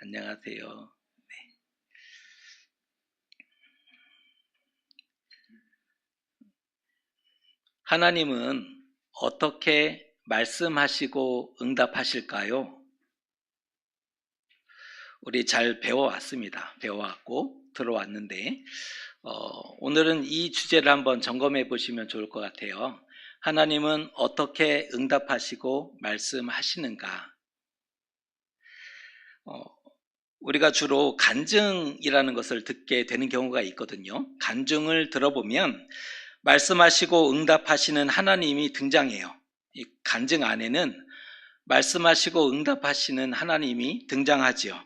안녕하세요. 하나님은 어떻게 말씀하시고 응답하실까요? 우리 잘 배워왔습니다. 배워왔고 들어왔는데 오늘은 이 주제를 한번 점검해 보시면 좋을 것 같아요. 하나님은 어떻게 응답하시고 말씀하시는가? 우리가 주로 간증이라는 것을 듣게 되는 경우가 있거든요. 간증을 들어보면 말씀하시고 응답하시는 하나님이 등장해요. 이 간증 안에는 말씀하시고 응답하시는 하나님이 등장하지요.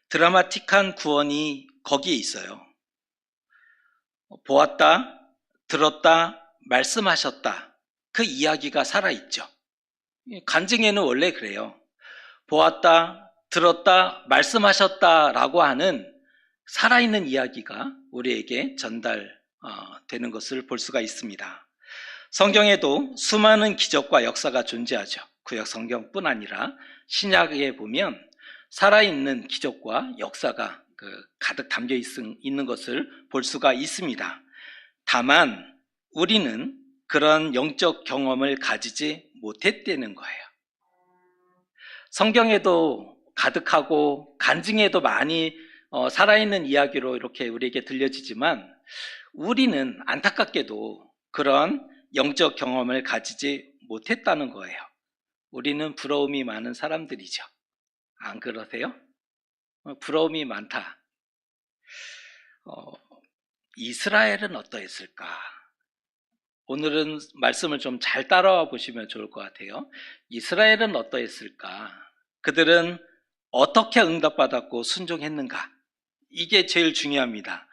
드라마틱한 구원이 거기에 있어요. 보았다, 들었다, 말씀하셨다. 그 이야기가 살아있죠. 간증에는 원래 그래요. 보았다, 들었다, 말씀하셨다라고 하는 살아있는 이야기가 우리에게 전달되는 것을 볼 수가 있습니다. 성경에도 수많은 기적과 역사가 존재하죠. 구약 성경뿐 아니라 신약에 보면 살아있는 기적과 역사가 가득 담겨 있는 것을 볼 수가 있습니다. 다만 우리는 그런 영적 경험을 가지지 못했다는 거예요. 성경에도 가득하고 간증에도 많이 살아있는 이야기로 이렇게 우리에게 들려지지만 우리는 안타깝게도 그런 영적 경험을 가지지 못했다는 거예요. 우리는 부러움이 많은 사람들이죠. 안 그러세요? 부러움이 많다. 이스라엘은 어떠했을까? 오늘은 말씀을 좀 잘 따라와 보시면 좋을 것 같아요. 이스라엘은 어떠했을까? 그들은 어떻게 응답받았고 순종했는가? 이게 제일 중요합니다.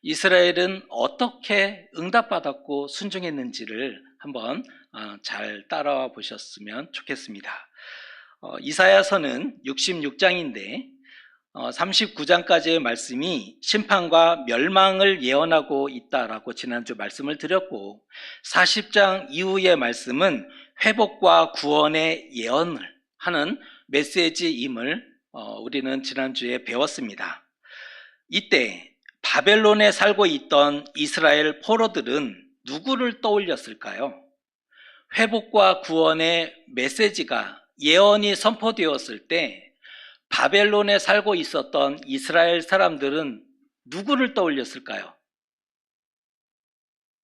이스라엘은 어떻게 응답받았고 순종했는지를 한번 잘 따라와 보셨으면 좋겠습니다. 이사야서는 66장인데 39장까지의 말씀이 심판과 멸망을 예언하고 있다라고 지난주 말씀을 드렸고 40장 이후의 말씀은 회복과 구원의 예언을 하는 메시지임을 우리는 지난주에 배웠습니다. 이때 바벨론에 살고 있던 이스라엘 포로들은 누구를 떠올렸을까요? 회복과 구원의 메시지가 예언이 선포되었을 때 바벨론에 살고 있었던 이스라엘 사람들은 누구를 떠올렸을까요?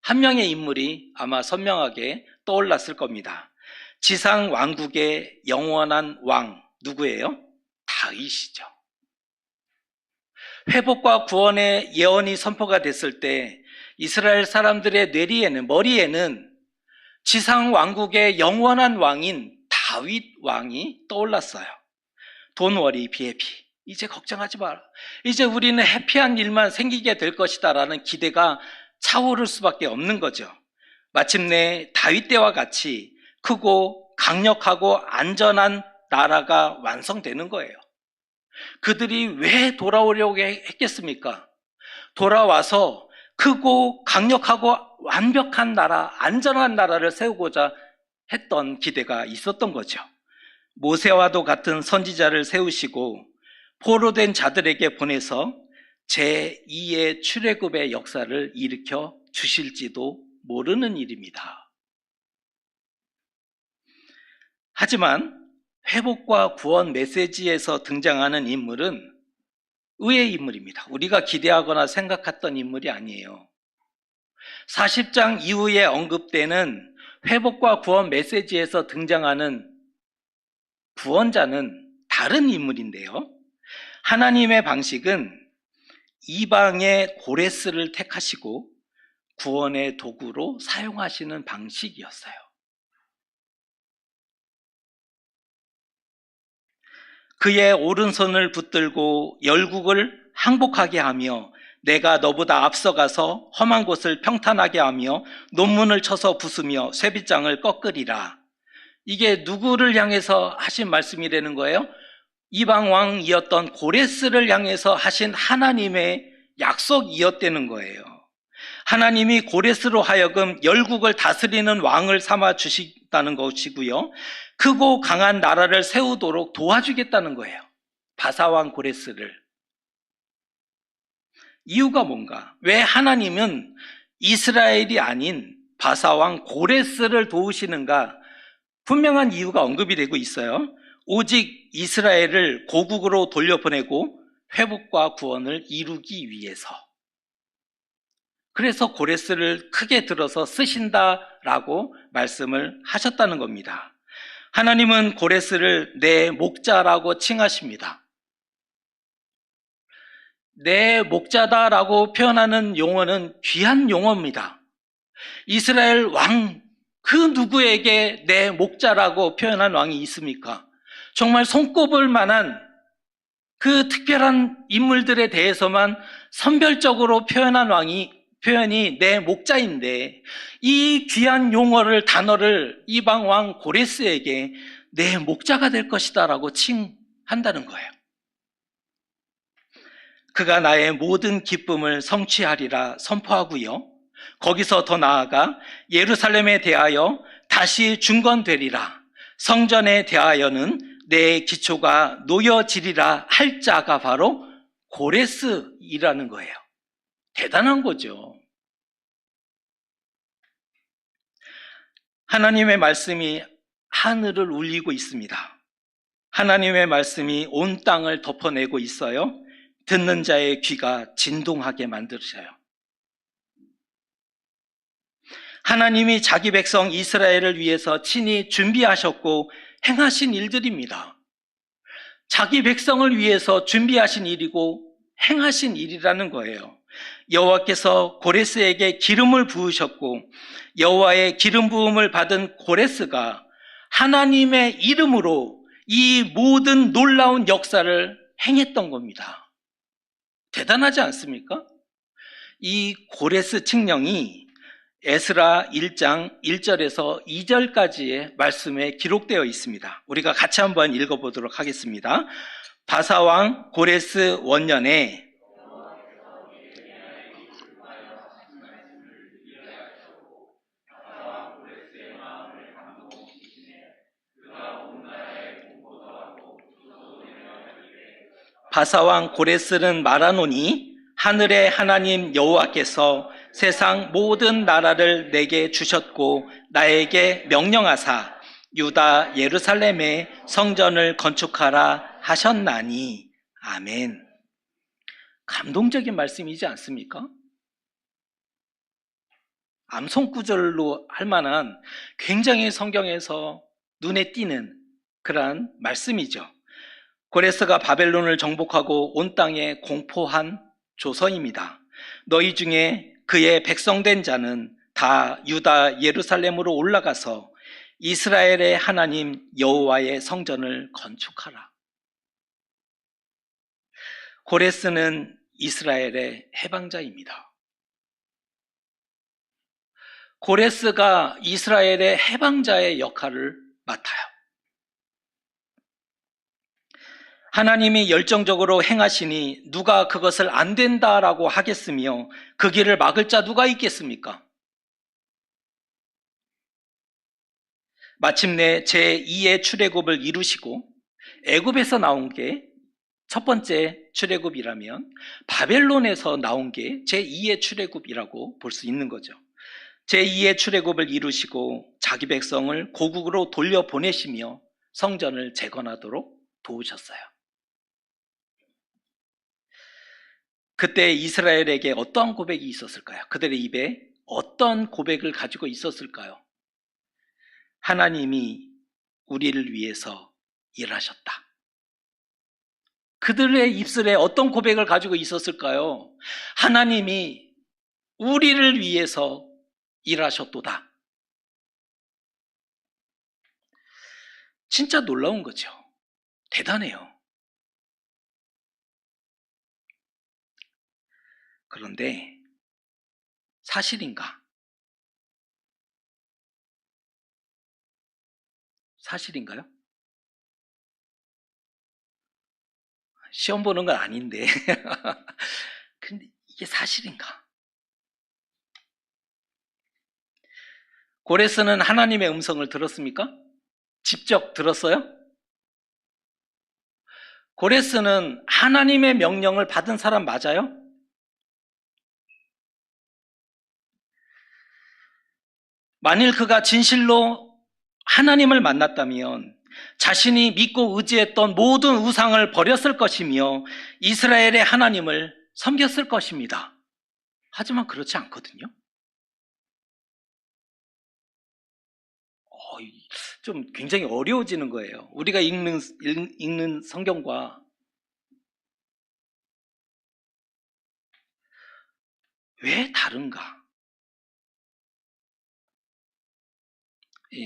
한 명의 인물이 아마 선명하게 떠올랐을 겁니다. 지상 왕국의 영원한 왕 누구예요? 다윗이죠. 회복과 구원의 예언이 선포가 됐을 때 이스라엘 사람들의 머리에는 지상 왕국의 영원한 왕인 다윗 왕이 떠올랐어요. Don't worry, be happy. 이제 걱정하지 마라. 이제 우리는 해피한 일만 생기게 될 것이다 라는 기대가 차오를 수밖에 없는 거죠. 마침내 다윗 때와 같이 크고 강력하고 안전한 나라가 완성되는 거예요. 그들이 왜 돌아오려고 했겠습니까? 돌아와서 크고 강력하고 완벽한 나라, 안전한 나라를 세우고자 했던 기대가 있었던 거죠. 모세와도 같은 선지자를 세우시고 포로된 자들에게 보내서 제2의 출애굽의 역사를 일으켜 주실지도 모르는 일입니다. 하지만 회복과 구원 메시지에서 등장하는 인물은 의외의 인물입니다. 우리가 기대하거나 생각했던 인물이 아니에요. 40장 이후에 언급되는 회복과 구원 메시지에서 등장하는 구원자는 다른 인물인데요. 하나님의 방식은 이방의 고레스를 택하시고 구원의 도구로 사용하시는 방식이었어요. 그의 오른손을 붙들고 열국을 항복하게 하며 내가 너보다 앞서가서 험한 곳을 평탄하게 하며 논문을 쳐서 부수며 쇠빗장을 꺾으리라. 이게 누구를 향해서 하신 말씀이라는 거예요? 이방 왕이었던 고레스를 향해서 하신 하나님의 약속이었다는 거예요. 하나님이 고레스로 하여금 열국을 다스리는 왕을 삼아 주시다는 것이고요. 크고 강한 나라를 세우도록 도와주겠다는 거예요. 바사왕 고레스를. 이유가 뭔가? 왜 하나님은 이스라엘이 아닌 바사왕 고레스를 도우시는가? 분명한 이유가 언급이 되고 있어요. 오직 이스라엘을 고국으로 돌려보내고 회복과 구원을 이루기 위해서. 그래서 고레스를 크게 들어서 쓰신다라고 말씀을 하셨다는 겁니다. 하나님은 고레스를 내 목자라고 칭하십니다. 내 목자다라고 표현하는 용어는 귀한 용어입니다. 이스라엘 왕, 그 누구에게 내 목자라고 표현한 왕이 있습니까? 정말 손꼽을 만한 그 특별한 인물들에 대해서만 선별적으로 표현한 표현이 내 목자인데, 이 귀한 용어를, 단어를 이방 왕 고레스에게 내 목자가 될 것이다 라고 칭한다는 거예요. 그가 나의 모든 기쁨을 성취하리라 선포하고요. 거기서 더 나아가 예루살렘에 대하여 다시 중건되리라, 성전에 대하여는 내 기초가 놓여지리라 할 자가 바로 고레스이라는 거예요. 대단한 거죠. 하나님의 말씀이 하늘을 울리고 있습니다. 하나님의 말씀이 온 땅을 덮어내고 있어요. 듣는 자의 귀가 진동하게 만드셔요. 하나님이 자기 백성 이스라엘을 위해서 친히 준비하셨고 행하신 일들입니다. 자기 백성을 위해서 준비하신 일이고 행하신 일이라는 거예요. 여호와께서 고레스에게 기름을 부으셨고, 여호와의 기름 부음을 받은 고레스가 하나님의 이름으로 이 모든 놀라운 역사를 행했던 겁니다. 대단하지 않습니까? 이 고레스 칙령이 에스라 1장 1절에서 2절까지의 말씀에 기록되어 있습니다. 우리가 같이 한번 읽어보도록 하겠습니다. 바사왕 고레스 원년에 바사왕 고레스는 말하노니, 하늘의 하나님 여호와께서 세상 모든 나라를 내게 주셨고 나에게 명령하사 유다 예루살렘에 성전을 건축하라 하셨나니. 아멘. 감동적인 말씀이지 않습니까? 암송구절로 할 만한 굉장히 성경에서 눈에 띄는 그러한 말씀이죠. 고레스가 바벨론을 정복하고 온 땅에 공포한 조서입니다. 너희 중에 그의 백성된 자는 다 유다 예루살렘으로 올라가서 이스라엘의 하나님 여호와의 성전을 건축하라. 고레스는 이스라엘의 해방자입니다. 고레스가 이스라엘의 해방자의 역할을 맡아요. 하나님이 열정적으로 행하시니 누가 그것을 안 된다라고 하겠으며 그 길을 막을 자 누가 있겠습니까? 마침내 제2의 출애굽을 이루시고, 애굽에서 나온 게 첫 번째 출애굽이라면 바벨론에서 나온 게 제2의 출애굽이라고 볼 수 있는 거죠. 제2의 출애굽을 이루시고 자기 백성을 고국으로 돌려보내시며 성전을 재건하도록 도우셨어요. 그때 이스라엘에게 어떠한 고백이 있었을까요? 그들의 입에 어떤 고백을 가지고 있었을까요? 하나님이 우리를 위해서 일하셨다. 그들의 입술에 어떤 고백을 가지고 있었을까요? 하나님이 우리를 위해서 일하셨도다. 진짜 놀라운 거죠. 대단해요. 그런데 사실인가? 사실인가요? 시험 보는 건 아닌데 근데 이게 사실인가? 고레스는 하나님의 음성을 들었습니까? 직접 들었어요? 고레스는 하나님의 명령을 받은 사람 맞아요? 만일 그가 진실로 하나님을 만났다면 자신이 믿고 의지했던 모든 우상을 버렸을 것이며 이스라엘의 하나님을 섬겼을 것입니다. 하지만 그렇지 않거든요. 좀 굉장히 어려워지는 거예요. 우리가 읽는 성경과 왜 다른가?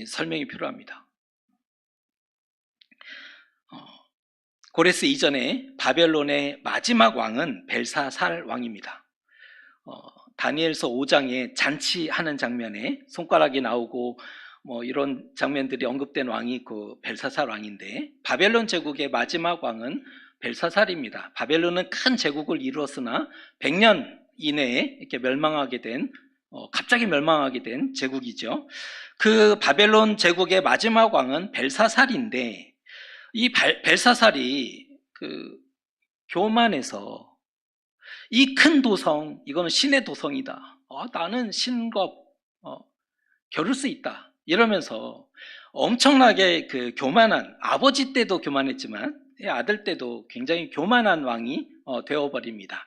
설명이 필요합니다. 고레스 이전에 바벨론의 마지막 왕은 벨사살 왕입니다. 다니엘서 5장에 잔치하는 장면에 손가락이 나오고 이런 장면들이 언급된 왕이 그 벨사살 왕인데, 바벨론 제국의 마지막 왕은 벨사살입니다. 바벨론은 큰 제국을 이루었으나 100년 이내에 이렇게 갑자기 멸망하게 된 제국이죠. 그 바벨론 제국의 마지막 왕은 벨사살인데, 이 벨사살이 교만해서 이 큰 도성, 이거는 신의 도성이다. 나는 신과 겨룰 수 있다. 이러면서 엄청나게 교만한, 아버지 때도 교만했지만 아들 때도 굉장히 교만한 왕이 되어버립니다.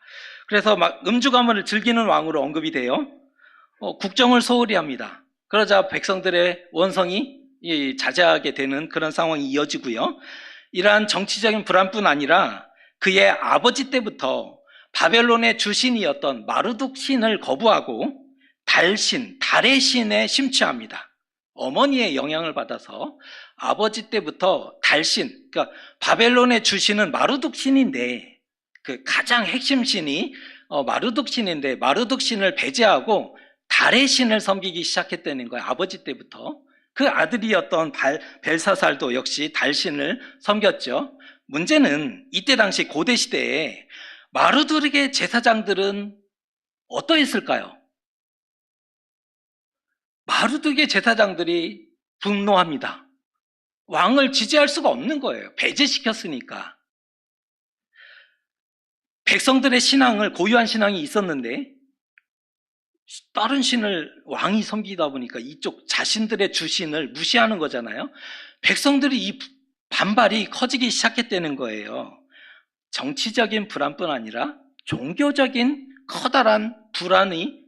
그래서 막 음주가문을 즐기는 왕으로 언급이 돼요. 국정을 소홀히 합니다. 그러자 백성들의 원성이 자제하게 되는 그런 상황이 이어지고요. 이러한 정치적인 불안뿐 아니라 그의 아버지 때부터 바벨론의 주신이었던 마르둑 신을 거부하고 달의 신에 심취합니다. 어머니의 영향을 받아서 아버지 때부터 달신, 그러니까 바벨론의 주신은 마르둑 신인데, 그 가장 핵심 신이 마르둑 신인데, 마르둑 신을 배제하고 달의 신을 섬기기 시작했다는 거예요. 아버지 때부터. 그 아들이었던 벨사살도 역시 달신을 섬겼죠. 문제는 이때 당시 고대 시대에 마르둑의 제사장들은 어떠했을까요? 마르둑의 제사장들이 분노합니다. 왕을 지지할 수가 없는 거예요. 배제시켰으니까. 백성들의 신앙을, 고유한 신앙이 있었는데 다른 신을 왕이 섬기다 보니까 이쪽 자신들의 주신을 무시하는 거잖아요. 백성들이 이 반발이 커지기 시작했다는 거예요. 정치적인 불안뿐 아니라 종교적인 커다란 불안이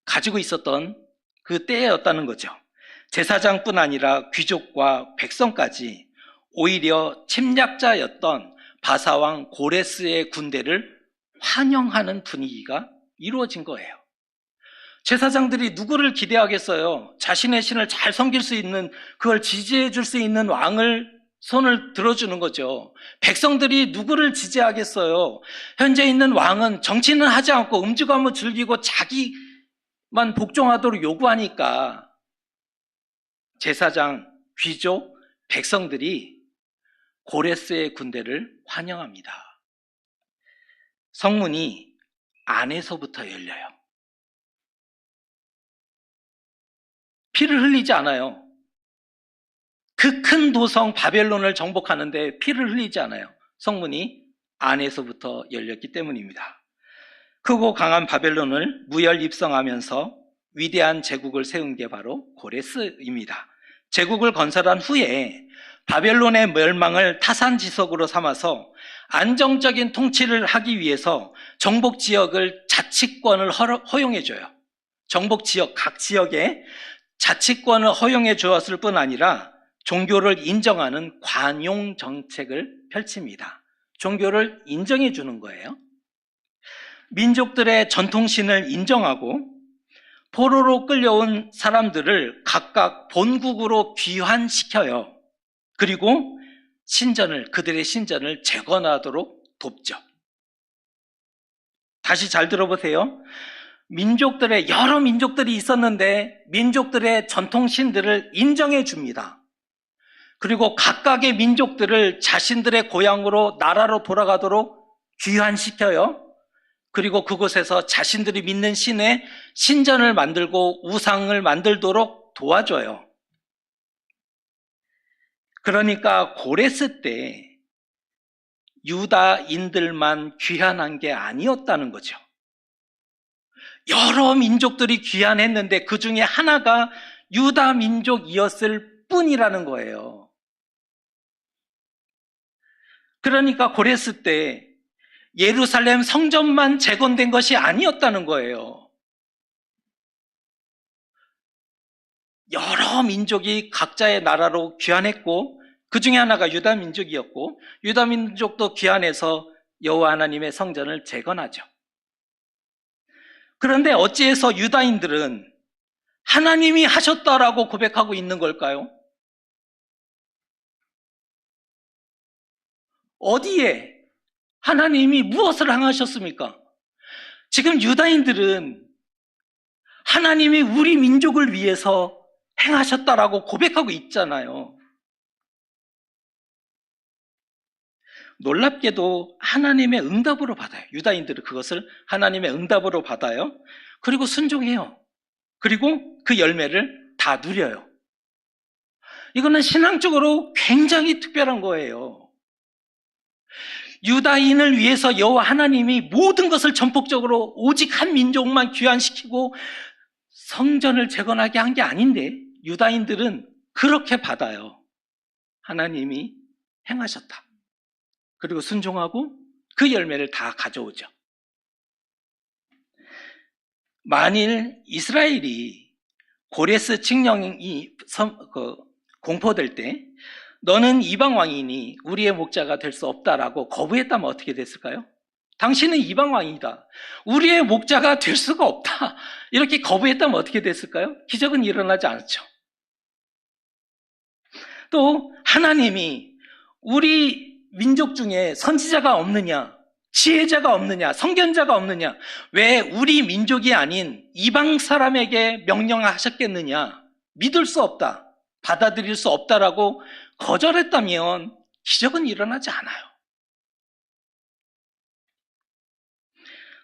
가지고 있었던 그 때였다는 거죠. 제사장뿐 아니라 귀족과 백성까지 오히려 침략자였던 바사왕 고레스의 군대를 환영하는 분위기가 이루어진 거예요. 제사장들이 누구를 기대하겠어요? 자신의 신을 잘 섬길 수 있는, 그걸 지지해 줄 수 있는 왕을 손을 들어주는 거죠. 백성들이 누구를 지지하겠어요? 현재 있는 왕은 정치는 하지 않고 음주가무 즐기고 자기만 복종하도록 요구하니까 제사장, 귀족, 백성들이 고레스의 군대를 환영합니다. 성문이 안에서부터 열려요. 피를 흘리지 않아요. 그 큰 도성 바벨론을 정복하는데 피를 흘리지 않아요. 성문이 안에서부터 열렸기 때문입니다. 크고 강한 바벨론을 무혈 입성하면서 위대한 제국을 세운 게 바로 고레스입니다. 제국을 건설한 후에 바벨론의 멸망을 타산지석으로 삼아서 안정적인 통치를 하기 위해서 정복 지역을 자치권을 허용해줘요. 정복 지역, 각 지역에 자치권을 허용해 주었을 뿐 아니라 종교를 인정하는 관용 정책을 펼칩니다. 종교를 인정해 주는 거예요. 민족들의 전통신을 인정하고 포로로 끌려온 사람들을 각각 본국으로 귀환시켜요. 그리고 그들의 신전을 재건하도록 돕죠. 다시 잘 들어보세요. 여러 민족들이 있었는데 민족들의 전통신들을 인정해 줍니다. 그리고 각각의 민족들을 자신들의 고향으로, 나라로 돌아가도록 귀환시켜요. 그리고 그곳에서 자신들이 믿는 신의 신전을 만들고 우상을 만들도록 도와줘요. 그러니까 고레스 때 유다인들만 귀환한 게 아니었다는 거죠. 여러 민족들이 귀환했는데 그 중에 하나가 유다 민족이었을 뿐이라는 거예요. 그러니까 고레스 때 예루살렘 성전만 재건된 것이 아니었다는 거예요. 여러 민족이 각자의 나라로 귀환했고 그 중에 하나가 유다 민족이었고 유다 민족도 귀환해서 여호와 하나님의 성전을 재건하죠. 그런데 어찌해서 유다인들은 하나님이 하셨다라고 고백하고 있는 걸까요? 어디에 하나님이 무엇을 행하셨습니까? 지금 유다인들은 하나님이 우리 민족을 위해서 행하셨다라고 고백하고 있잖아요. 놀랍게도 하나님의 응답으로 받아요. 유다인들은 그것을 하나님의 응답으로 받아요. 그리고 순종해요. 그리고 그 열매를 다 누려요. 이거는 신앙적으로 굉장히 특별한 거예요. 유다인을 위해서 여호와 하나님이 모든 것을 전폭적으로 오직 한 민족만 귀환시키고 성전을 재건하게 한 게 아닌데 유다인들은 그렇게 받아요. 하나님이 행하셨다. 그리고 순종하고 그 열매를 다 가져오죠. 만일 이스라엘이 고레스 칙령이 공포될 때 너는 이방 왕이니 우리의 목자가 될 수 없다라고 거부했다면 어떻게 됐을까요? 당신은 이방 왕이다. 우리의 목자가 될 수가 없다. 이렇게 거부했다면 어떻게 됐을까요? 기적은 일어나지 않았죠. 또 하나님이 우리 민족 중에 선지자가 없느냐, 지혜자가 없느냐, 선견자가 없느냐, 왜 우리 민족이 아닌 이방 사람에게 명령하셨겠느냐, 믿을 수 없다, 받아들일 수 없다라고 거절했다면 기적은 일어나지 않아요.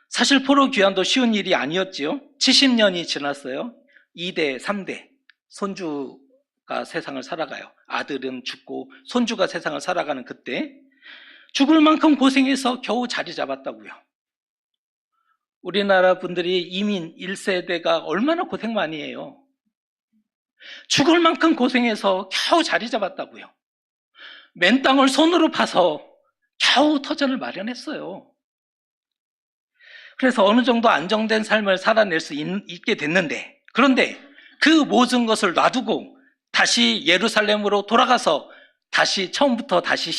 사실 포로 귀환도 쉬운 일이 아니었지요. 70년이 지났어요. 2대, 3대 손주가 세상을 살아가요. 아들은 죽고 손주가 세상을 살아가는 그때 죽을 만큼 고생해서 겨우 자리 잡았다고요. 우리나라 분들이 이민 1세대가 얼마나 고생 많이 해요. 죽을 만큼 고생해서 겨우 자리 잡았다고요. 맨 땅을 손으로 파서 겨우 터전을 마련했어요. 그래서 어느 정도 안정된 삶을 살아낼 수 있게 됐는데, 그런데 그 모든 것을 놔두고 다시 예루살렘으로 돌아가서 다시 처음부터 다시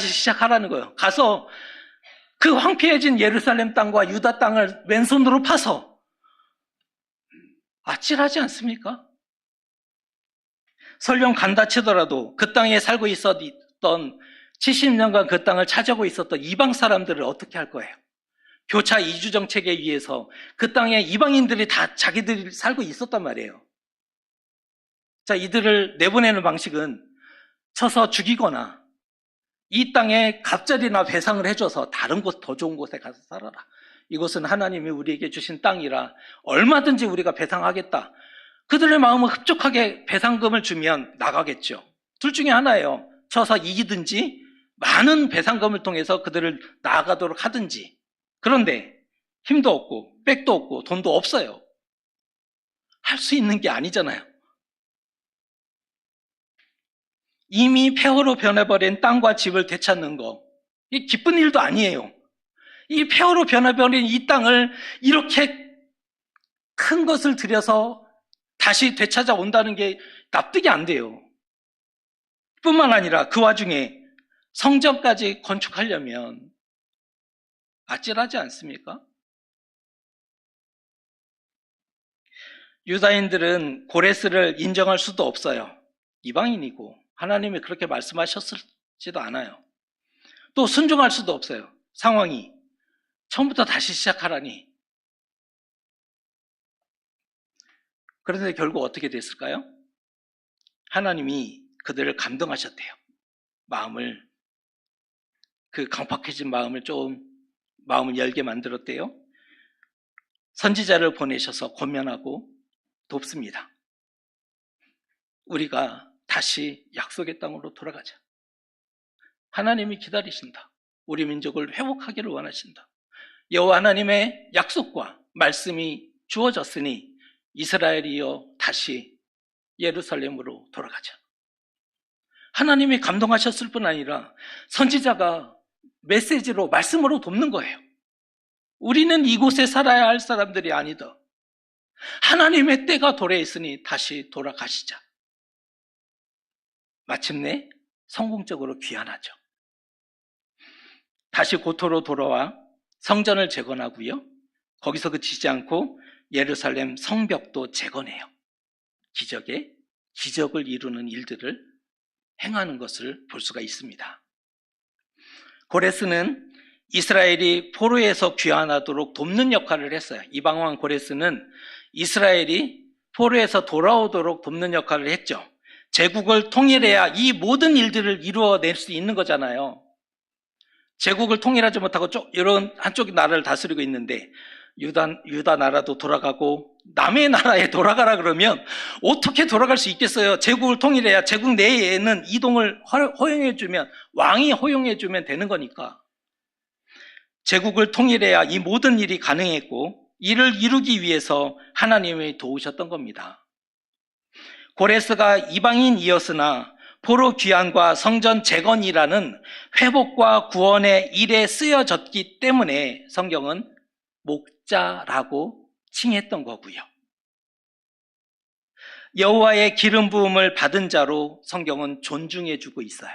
시작하라는 거예요. 가서 그 황폐해진 예루살렘 땅과 유다 땅을 맨손으로 파서 아찔하지 않습니까? 설령 간다 치더라도 그 땅에 살고 있었던 70년간 그 땅을 차지하고 있었던 이방 사람들을 어떻게 할 거예요? 교차 이주 정책에 의해서 그 땅에 이방인들이 다 자기들이 살고 있었단 말이에요. 자, 이들을 내보내는 방식은 쳐서 죽이거나 이 땅에 갑절이나 배상을 해줘서 다른 곳, 더 좋은 곳에 가서 살아라. 이것은 하나님이 우리에게 주신 땅이라 얼마든지 우리가 배상하겠다. 그들의 마음은 흡족하게 배상금을 주면 나가겠죠. 둘 중에 하나예요. 쳐서 이기든지 많은 배상금을 통해서 그들을 나아가도록 하든지. 그런데 힘도 없고 백도 없고 돈도 없어요. 할 수 있는 게 아니잖아요. 이미 폐허로 변해버린 땅과 집을 되찾는 거, 이 기쁜 일도 아니에요. 이 폐허로 변해버린 이 땅을 이렇게 큰 것을 들여서 다시 되찾아온다는 게 납득이 안 돼요. 뿐만 아니라 그 와중에 성전까지 건축하려면 아찔하지 않습니까? 유다인들은 고레스를 인정할 수도 없어요. 이방인이고 하나님이 그렇게 말씀하셨을지도 않아요. 또 순종할 수도 없어요. 상황이 처음부터 다시 시작하라니. 그런데 결국 어떻게 됐을까요? 하나님이 그들을 감동하셨대요. 그 강팍해진 마음을 마음을 열게 만들었대요. 선지자를 보내셔서 권면하고 돕습니다. 우리가 다시 약속의 땅으로 돌아가자. 하나님이 기다리신다. 우리 민족을 회복하기를 원하신다. 여호와 하나님의 약속과 말씀이 주어졌으니 이스라엘이여 다시 예루살렘으로 돌아가자. 하나님이 감동하셨을 뿐 아니라 선지자가 메시지로 말씀으로 돕는 거예요. 우리는 이곳에 살아야 할 사람들이 아니다. 하나님의 때가 도래했으니 다시 돌아가시자. 마침내 성공적으로 귀환하죠. 다시 고토로 돌아와 성전을 재건하고요. 거기서 그치지 않고 예루살렘 성벽도 재건해요. 기적을 이루는 일들을 행하는 것을 볼 수가 있습니다. 고레스는 이스라엘이 포로에서 귀환하도록 돕는 역할을 했어요. 이방왕 고레스는 이스라엘이 포로에서 돌아오도록 돕는 역할을 했죠. 제국을 통일해야 이 모든 일들을 이루어낼 수 있는 거잖아요. 제국을 통일하지 못하고 이런 한쪽 나라를 다스리고 있는데 유다 나라도 돌아가고 남의 나라에 돌아가라 그러면 어떻게 돌아갈 수 있겠어요? 제국을 통일해야 제국 내에는 이동을 허용해주면, 왕이 허용해주면 되는 거니까. 제국을 통일해야 이 모든 일이 가능했고 이를 이루기 위해서 하나님이 도우셨던 겁니다. 고레스가 이방인이었으나 포로 귀환과 성전 재건이라는 회복과 구원의 일에 쓰여졌기 때문에 성경은 목자라고 칭했던 거고요. 여호와의 기름 부음을 받은 자로 성경은 존중해주고 있어요.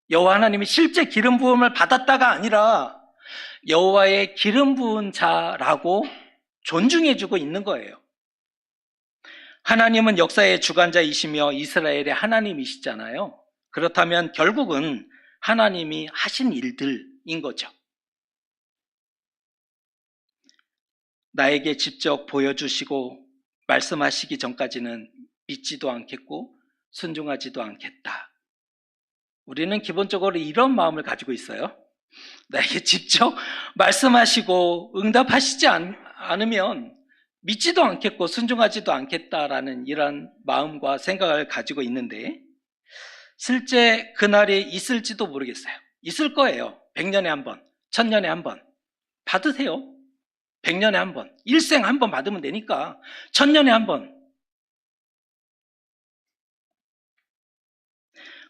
여호와 하나님이 실제 기름 부음을 받았다가 아니라 여호와의 기름 부은 자라고 존중해주고 있는 거예요. 하나님은 역사의 주관자이시며 이스라엘의 하나님이시잖아요. 그렇다면 결국은 하나님이 하신 일들인 거죠. 나에게 직접 보여주시고 말씀하시기 전까지는 믿지도 않겠고 순종하지도 않겠다. 우리는 기본적으로 이런 마음을 가지고 있어요. 나에게 직접 말씀하시고 응답하시지 않으면 믿지도 않겠고 순종하지도 않겠다라는 이런 마음과 생각을 가지고 있는데 실제 그날이 있을지도 모르겠어요. 있을 거예요. 100년에 한 번, 1000년에 한 번 받으세요. 100년에 한 번, 일생 한 번 받으면 되니까 1000년에 한 번.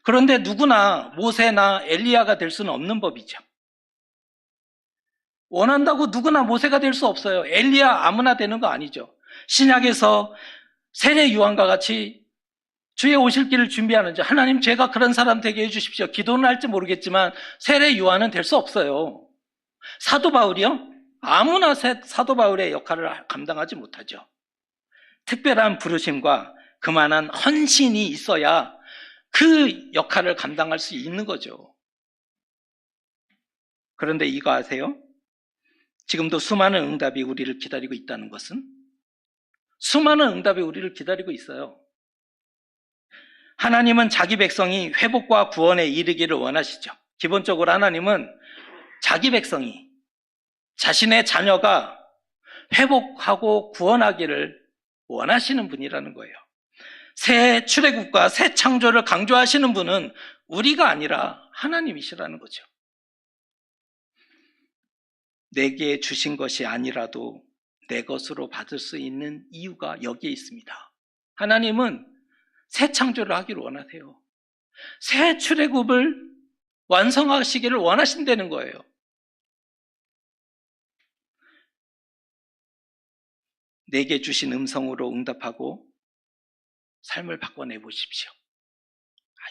그런데 누구나 모세나 엘리야가 될 수는 없는 법이죠. 원한다고 누구나 모세가 될 수 없어요. 엘리야 아무나 되는 거 아니죠. 신약에서 세례 요한과 같이 주의 오실 길을 준비하는 자, 하나님 제가 그런 사람 되게 해주십시오. 기도는 할지 모르겠지만 세례 요한은 될 수 없어요. 사도 바울이요? 아무나 사도 바울의 역할을 감당하지 못하죠. 특별한 부르심과 그만한 헌신이 있어야 그 역할을 감당할 수 있는 거죠. 그런데 이거 아세요? 지금도 수많은 응답이 우리를 기다리고 있다는 것은 수많은 응답이 우리를 기다리고 있어요. 하나님은 자기 백성이 회복과 구원에 이르기를 원하시죠. 기본적으로 하나님은 자기 백성이 자신의 자녀가 회복하고 구원하기를 원하시는 분이라는 거예요. 새 출애굽과 새 창조를 강조하시는 분은 우리가 아니라 하나님이시라는 거죠. 내게 주신 것이 아니라도 내 것으로 받을 수 있는 이유가 여기에 있습니다. 하나님은 새 창조를 하기를 원하세요. 새 출애굽을 완성하시기를 원하신다는 거예요. 내게 주신 음성으로 응답하고 삶을 바꿔내 보십시오.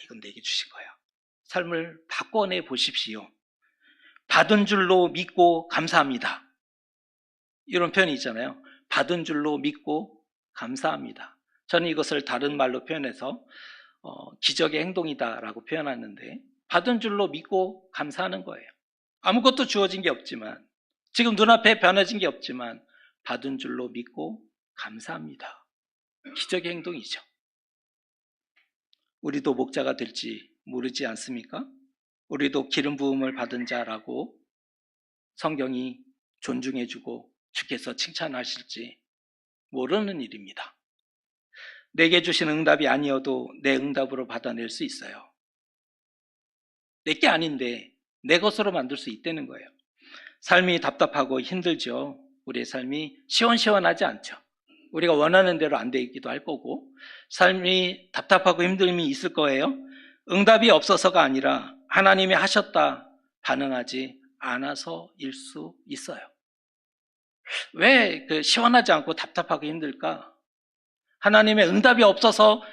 이건 내게 주신 거야. 삶을 바꿔내 보십시오. 받은 줄로 믿고 감사합니다. 이런 표현이 있잖아요. 받은 줄로 믿고 감사합니다. 저는 이것을 다른 말로 표현해서 기적의 행동이다라고 표현하는데 받은 줄로 믿고 감사하는 거예요. 아무것도 주어진 게 없지만 지금 눈앞에 변해진 게 없지만 받은 줄로 믿고 감사합니다. 기적의 행동이죠. 우리도 목자가 될지 모르지 않습니까? 우리도 기름 부음을 받은 자라고 성경이 존중해주고 주께서 칭찬하실지 모르는 일입니다. 내게 주신 응답이 아니어도 내 응답으로 받아낼 수 있어요. 내게 아닌데 내 것으로 만들 수 있다는 거예요. 삶이 답답하고 힘들죠. 우리의 삶이 시원시원하지 않죠. 우리가 원하는 대로 안 되기도 할 거고, 삶이 답답하고 힘듦이 있을 거예요. 응답이 없어서가 아니라 하나님이 하셨다 반응하지 않아서일 수 있어요. 왜 시원하지 않고 답답하고 힘들까? 하나님의 응답이 없어서가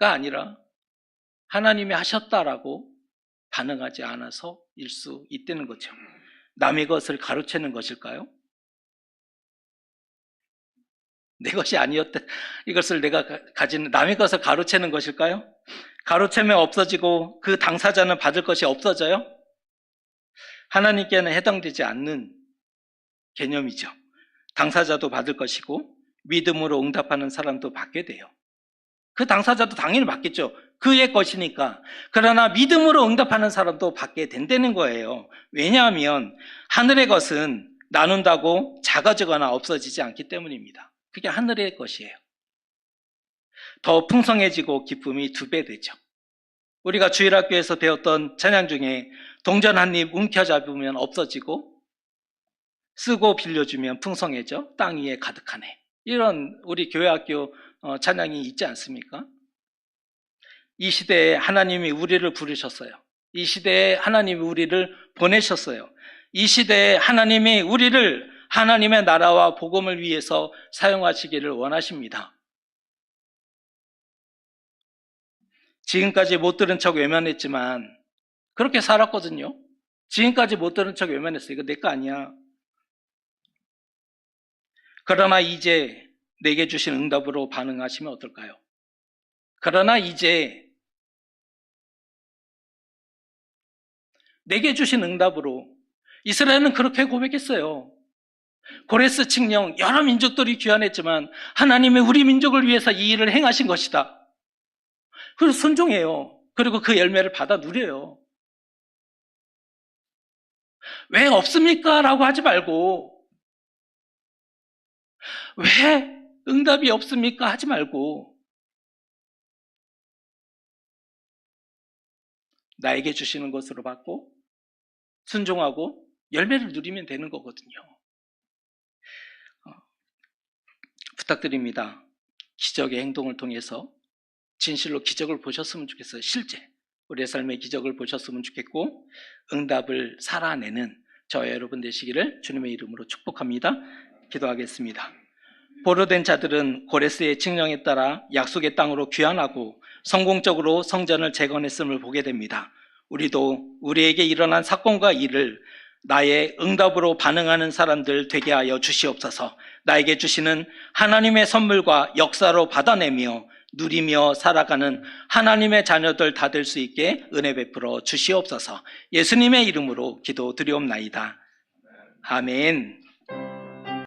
아니라 하나님이 하셨다라고 반응하지 않아서일 수 있다는 거죠. 남의 것을 가로채는 것일까요? 내 것이 아니었다. 이것을 내가 가진 남의 것을 가로채는 것일까요? 가로채면 없어지고 그 당사자는 받을 것이 없어져요? 하나님께는 해당되지 않는 개념이죠. 당사자도 받을 것이고 믿음으로 응답하는 사람도 받게 돼요. 그 당사자도 당연히 받겠죠. 그의 것이니까. 그러나 믿음으로 응답하는 사람도 받게 된다는 거예요. 왜냐하면 하늘의 것은 나눈다고 작아지거나 없어지지 않기 때문입니다. 그게 하늘의 것이에요. 더 풍성해지고 기쁨이 2배 되죠. 우리가 주일학교에서 배웠던 찬양 중에 동전 한 입 움켜잡으면 없어지고 쓰고 빌려주면 풍성해져 땅 위에 가득하네. 이런 우리 교회학교 찬양이 있지 않습니까? 이 시대에 하나님이 우리를 부르셨어요. 이 시대에 하나님이 우리를 보내셨어요. 이 시대에 하나님이 우리를 하나님의 나라와 복음을 위해서 사용하시기를 원하십니다. 지금까지 못 들은 척 외면했지만 그렇게 살았거든요. 지금까지 못 들은 척 외면했어요. 이거 내 거 아니야. 그러나 이제 내게 주신 응답으로 반응하시면 어떨까요? 그러나 이제 내게 주신 응답으로 이스라엘은 그렇게 고백했어요. 고레스 칙령 여러 민족들이 귀환했지만 하나님이 우리 민족을 위해서 이 일을 행하신 것이다. 그래서 순종해요. 그리고 그 열매를 받아 누려요. 왜 없습니까? 라고 하지 말고 왜 응답이 없습니까? 하지 말고 나에게 주시는 것으로 받고 순종하고 열매를 누리면 되는 거거든요. 부탁드립니다. 기적의 행동을 통해서 진실로 기적을 보셨으면 좋겠어요. 실제 우리의 삶의 기적을 보셨으면 좋겠고 응답을 살아내는 저와 여러분 되시기를 주님의 이름으로 축복합니다. 기도하겠습니다. 보로된 자들은 고레스의 칙령에 따라 약속의 땅으로 귀환하고 성공적으로 성전을 재건했음을 보게 됩니다. 우리도 우리에게 일어난 사건과 일을 나의 응답으로 반응하는 사람들 되게 하여 주시옵소서. 나에게 주시는 하나님의 선물과 역사로 받아내며 누리며 살아가는 하나님의 자녀들 다 될 수 있게 은혜 베풀어 주시옵소서. 예수님의 이름으로 기도드리옵나이다. 아멘.